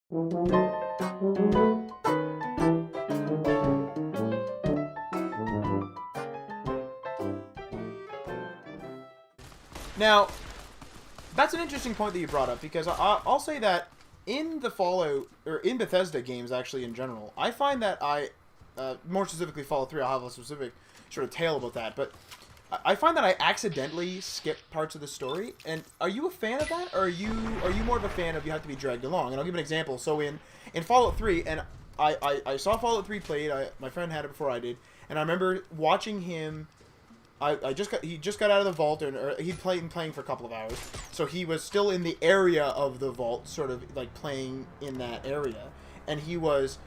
Now, that's an interesting point that you brought up, because I'll say that in the Fallout, or in Bethesda games actually in general, I find that more specifically Fallout 3, I'll have a specific sort of tale about that, but I find that I accidentally skip parts of the story. And are you a fan of that, or are you more of a fan of you have to be dragged along? And I'll give an example. So in Fallout 3, and I saw Fallout 3 played. My friend had it before I did, and I remember watching him. He just got out of the vault, or he'd playing for a couple of hours, so he was still in the area of the vault, sort of like playing in that area, and he was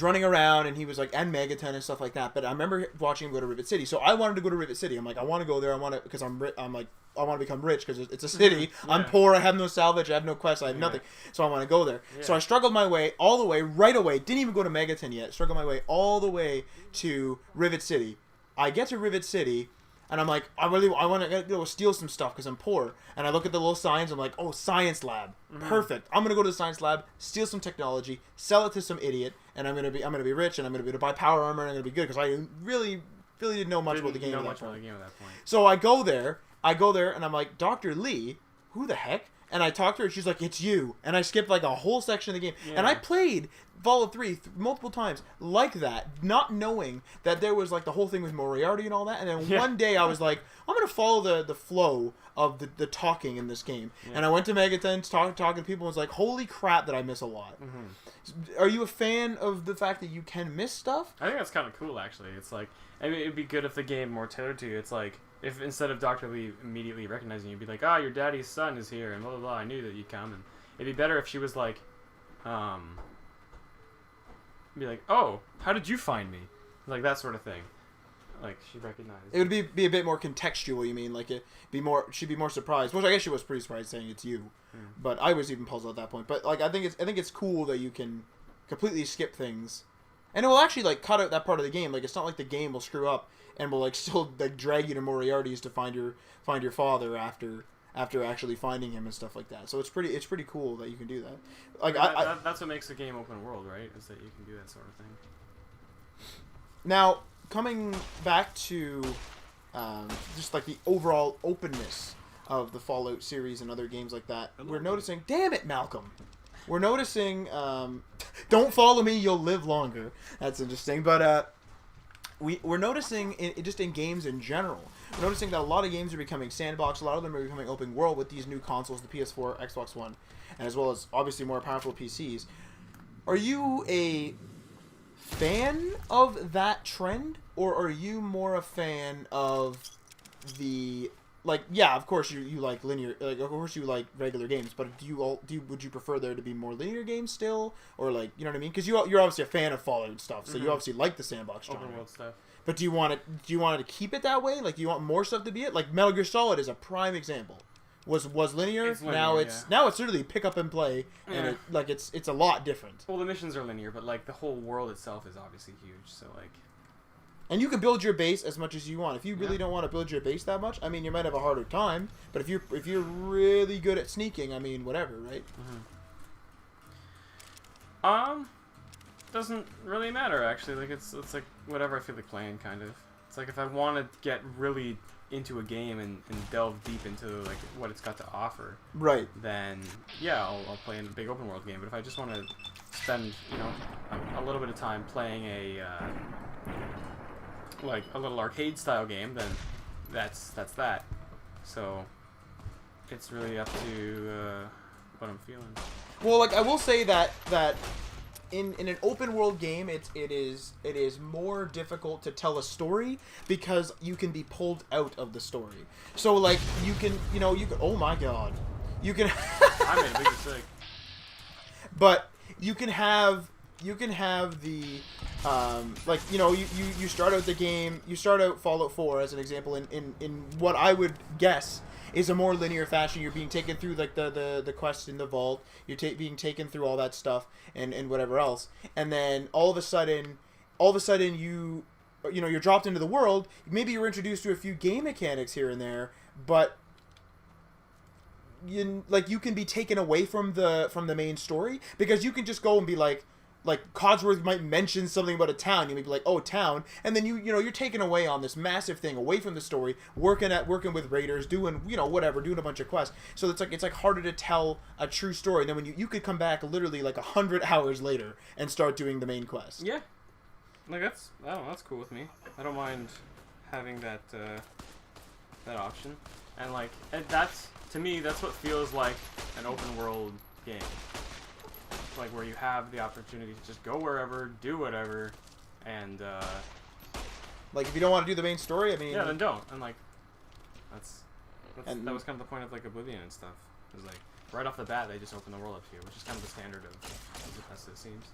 running around, and he was like, and Megaton and stuff like that. But I remember watching him go to Rivet City, so I wanted to go to Rivet City. I'm like, I want to go there. I want to, because I'm like, I want to become rich because it's a city. Yeah. I'm poor. I have no salvage. I have no quest. I have nothing. So I want to go there. Yeah. So I struggled my way all the way, right away. Didn't even go to Megaton yet. Struggled my way all the way to Rivet City. I get to Rivet City, and I'm like, I want to go steal some stuff because I'm poor. And I look at the little signs. I'm like, oh, science lab, perfect. I'm gonna go to the science lab, steal some technology, sell it to some idiot, and I'm gonna be rich, and I'm gonna be able to buy power armor, and I'm gonna be good because I really didn't know much about the game at that point. So I go there, and I'm like, Dr. Lee, who the heck? And I talked to her, and she's like, it's you. And I skipped like a whole section of the game. Yeah. And I played Fallout 3 multiple times like that, not knowing that there was like the whole thing with Moriarty and all that. And then one day I was like, I'm going to follow the flow of the talking in this game. Yeah. And I went to Megaton, talking to people, and was like, holy crap, did I miss a lot. Mm-hmm. Are you a fan of the fact that you can miss stuff? I think that's kind of cool, actually. It's like, I mean, it'd be good if the game more tailored to you. It's like, if instead of Dr. Lee immediately recognizing you, you'd be like, your daddy's son is here, and blah, blah, blah, I knew that you'd come. And it'd be better if she was like, be like, oh, how did you find me? Like, that sort of thing. Like, she recognized. It would be a bit more contextual, you mean? Like, she'd be more surprised. Which I guess she was pretty surprised saying it's you. But I was even puzzled at that point. But, like, I think it's cool that you can completely skip things. And it will actually, like, cut out that part of the game. Like, it's not like the game will screw up and will, like, still, like, drag you to Moriarty's to find your father after actually finding him and stuff like that. So it's pretty cool that you can do that. Like, that's what makes the game open world, right? Is that you can do that sort of thing. Now, coming back to just, like, the overall openness of the Fallout series and other games like that, we're noticing... Damn it, Malcolm! We're noticing... don't follow me, you'll live longer. That's interesting. But we're noticing, just in games in general, we're noticing that a lot of games are becoming sandbox. A lot of them are becoming open world with these new consoles, the PS4, Xbox One, and as well as, obviously, more powerful PCs. Are you a fan of that trend, or are you more a fan of the... Like, yeah, of course you like linear, like, of course you like regular games, but would you prefer there to be more linear games still, or, like, you know what I mean? Because you're obviously a fan of Fallout stuff, so you obviously like the sandbox genre. Open world stuff. But do you want it to keep it that way? Like, do you want more stuff to be it? Like Metal Gear Solid is a prime example. Was linear. Now it's literally pick up and play, and it's a lot different. Well, the missions are linear, but like the whole world itself is obviously huge. So like. And you can build your base as much as you want. If you really don't want to build your base that much, I mean, you might have a harder time. But if you're really good at sneaking, I mean, whatever, right? Doesn't really matter actually. Like it's like whatever I feel like playing, kind of. It's like if I want to get really into a game and delve deep into like what it's got to offer, right? Then yeah, I'll play in a big open world game. But if I just want to spend a little bit of time playing like a little arcade style game, then that's that. So it's really up to what I'm feeling. Well, like I will say that in an open world game, it is more difficult to tell a story because you can be pulled out of the story. So like you can oh my god, you can. I made a big mistake. But you can have the like you start out the game, you start out Fallout 4 as an example in what I would guess is a more linear fashion. You're being taken through like the quest in the vault, you're being taken through all that stuff and whatever else, and then all of a sudden you're dropped into the world. Maybe you're introduced to a few game mechanics here and there, but you can be taken away from the main story, because you can just go and be like Codsworth might mention something about a town, you may be like, oh, town, and then you're taken away on this massive thing away from the story, working with raiders, doing whatever, doing a bunch of quests. So it's like harder to tell a true story. And then when you could come back literally like 100 hours later and start doing the main quest. Yeah, like that's cool with me. I don't mind having that option, and like that's, to me, that's what feels like an open world game. Like where you have the opportunity to just go wherever, do whatever, and like if you don't want to do the main story, I mean, yeah, then don't. And like that was kind of the point of like Oblivion and stuff. It was like right off the bat they just open the world up to you, which is kind of the standard of Bethesda, it seems.